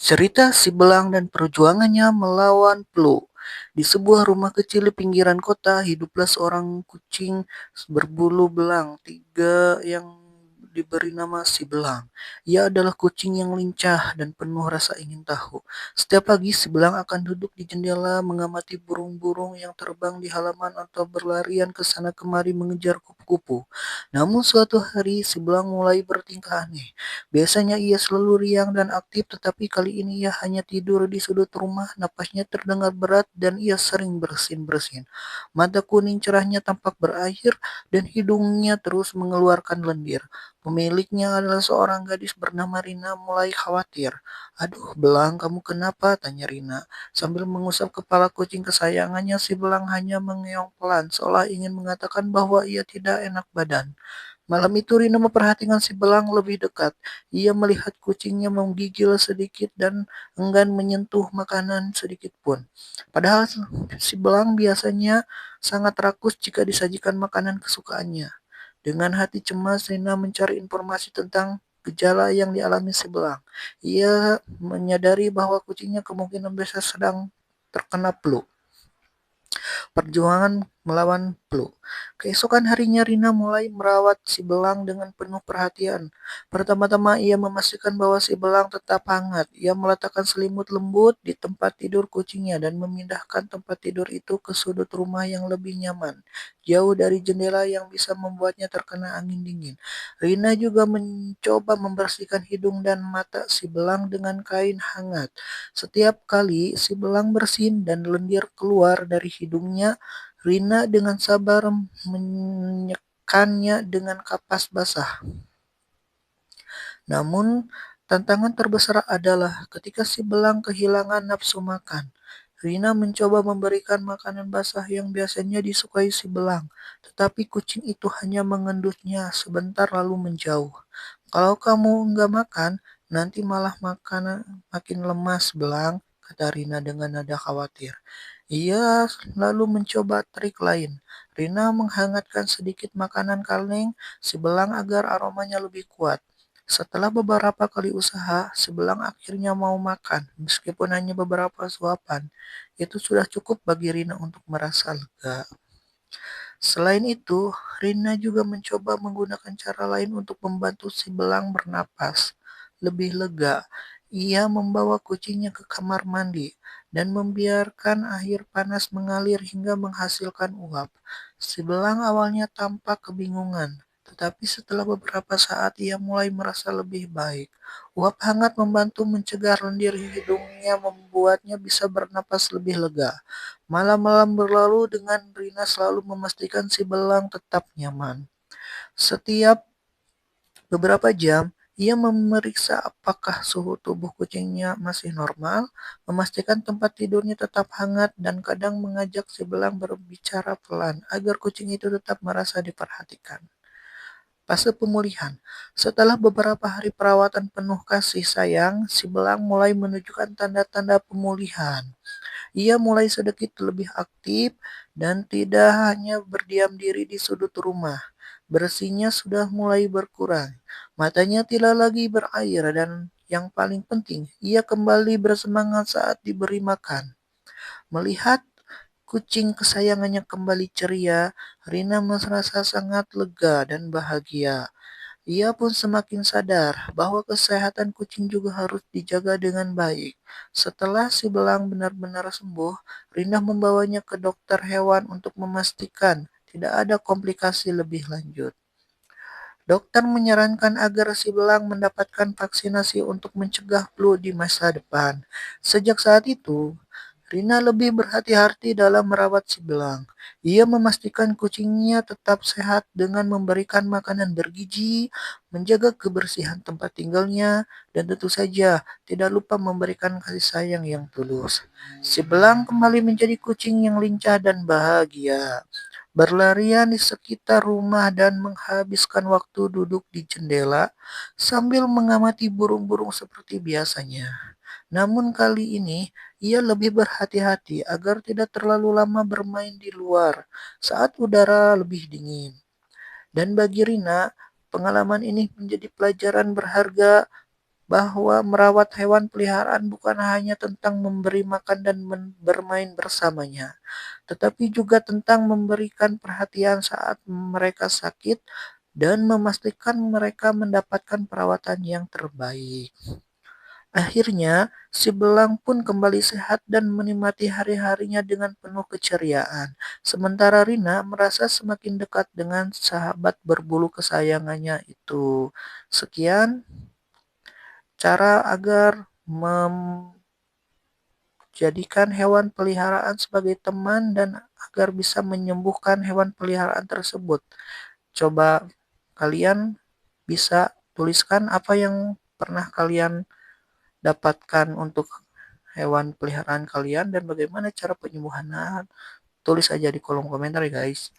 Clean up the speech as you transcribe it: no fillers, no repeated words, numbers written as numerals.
Cerita si belang dan perjuangannya melawan flu. Di sebuah rumah kecil di pinggiran kota, hiduplah seorang kucing berbulu belang, tiga yang diberi nama si belang. Ia adalah kucing yang lincah dan penuh rasa ingin tahu. Setiap pagi si belang akan duduk di jendela mengamati burung-burung yang terbang di halaman atau berlarian ke sana kemari mengejar kupu-kupu. Namun suatu hari si belang mulai bertingkah aneh. Biasanya ia selalu riang dan aktif, tetapi kali ini ia hanya tidur di sudut rumah. Napasnya terdengar berat dan ia sering bersin-bersin. Mata kuning cerahnya tampak berair dan hidungnya terus mengeluarkan lendir. Pemiliknya adalah seorang gadis bernama Rina mulai khawatir. "Aduh, Belang, kamu kenapa?" tanya Rina. Sambil mengusap kepala kucing kesayangannya, si Belang hanya mengeong pelan, seolah ingin mengatakan bahwa ia tidak enak badan. Malam itu Rina memperhatikan si belang lebih dekat. Ia melihat kucingnya menggigil sedikit dan enggan menyentuh makanan sedikit pun. Padahal si belang biasanya sangat rakus jika disajikan makanan kesukaannya. Dengan hati cemas, Rina mencari informasi tentang gejala yang dialami si belang. Ia menyadari bahwa kucingnya kemungkinan besar sedang terkena flu. Perjuangan melawan flu. Keesokan harinya Rina mulai merawat si belang dengan penuh perhatian. Pertama-tama ia memastikan bahwa si belang tetap hangat. Ia meletakkan selimut lembut di tempat tidur kucingnya dan memindahkan tempat tidur itu ke sudut rumah yang lebih nyaman, jauh dari jendela yang bisa membuatnya terkena angin dingin. Rina juga mencoba membersihkan hidung dan mata si belang dengan kain hangat. Setiap kali si belang bersin dan lendir keluar dari hidungnya, Rina dengan sabar menyekannya dengan kapas basah. Namun, tantangan terbesar adalah ketika si belang kehilangan nafsu makan. Rina mencoba memberikan makanan basah yang biasanya disukai si belang, tetapi kucing itu hanya mengendusnya sebentar lalu menjauh. "Kalau kamu nggak makan, nanti malah makin lemas, Belang," kata Rina dengan nada khawatir. Ia lalu mencoba trik lain. Rina menghangatkan sedikit makanan kaleng si belang agar aromanya lebih kuat. Setelah beberapa kali usaha, si belang akhirnya mau makan, meskipun hanya beberapa suapan. Itu sudah cukup bagi Rina untuk merasa lega. Selain itu, Rina juga mencoba menggunakan cara lain untuk membantu si belang bernapas lebih lega. Ia membawa kucingnya ke kamar mandi dan membiarkan air panas mengalir hingga menghasilkan uap. Si belang awalnya tampak kebingungan, tetapi setelah beberapa saat ia mulai merasa lebih baik. Uap hangat membantu mencegah lendir hidungnya membuatnya bisa bernapas lebih lega. Malam-malam berlalu dengan Rina selalu memastikan si belang tetap nyaman. Setiap beberapa jam, ia memeriksa apakah suhu tubuh kucingnya masih normal, memastikan tempat tidurnya tetap hangat, dan kadang mengajak si belang berbicara pelan agar kucing itu tetap merasa diperhatikan. Fase pemulihan. Setelah beberapa hari perawatan penuh kasih sayang, si belang mulai menunjukkan tanda-tanda pemulihan. Ia mulai sedikit lebih aktif dan tidak hanya berdiam diri di sudut rumah. Bersihnya sudah mulai berkurang. Matanya tidak lagi berair dan yang paling penting, ia kembali bersemangat saat diberi makan. Melihat kucing kesayangannya kembali ceria, Rina merasa sangat lega dan bahagia. Ia pun semakin sadar bahwa kesehatan kucing juga harus dijaga dengan baik. Setelah si belang benar-benar sembuh, Rina membawanya ke dokter hewan untuk memastikan tidak ada komplikasi lebih lanjut. Dokter menyarankan agar si belang mendapatkan vaksinasi untuk mencegah flu di masa depan. Sejak saat itu, Rina lebih berhati-hati dalam merawat si belang. Ia memastikan kucingnya tetap sehat dengan memberikan makanan bergizi, menjaga kebersihan tempat tinggalnya, dan tentu saja tidak lupa memberikan kasih sayang yang tulus. Si belang kembali menjadi kucing yang lincah dan bahagia, berlarian di sekitar rumah dan menghabiskan waktu duduk di jendela sambil mengamati burung-burung seperti biasanya. Namun kali ini ia lebih berhati-hati agar tidak terlalu lama bermain di luar saat udara lebih dingin. Dan bagi Rina, pengalaman ini menjadi pelajaran berharga bahwa merawat hewan peliharaan bukan hanya tentang memberi makan dan bermain bersamanya, tetapi juga tentang memberikan perhatian saat mereka sakit dan memastikan mereka mendapatkan perawatan yang terbaik. Akhirnya, si belang pun kembali sehat dan menikmati hari-harinya dengan penuh keceriaan. Sementara Rina merasa semakin dekat dengan sahabat berbulu kesayangannya itu. Sekian cara agar menjadikan hewan peliharaan sebagai teman dan agar bisa menyembuhkan hewan peliharaan tersebut. Coba kalian bisa tuliskan apa yang pernah kalian dapatkan untuk hewan peliharaan kalian dan bagaimana cara penyembuhannya. Tulis aja di kolom komentar ya guys.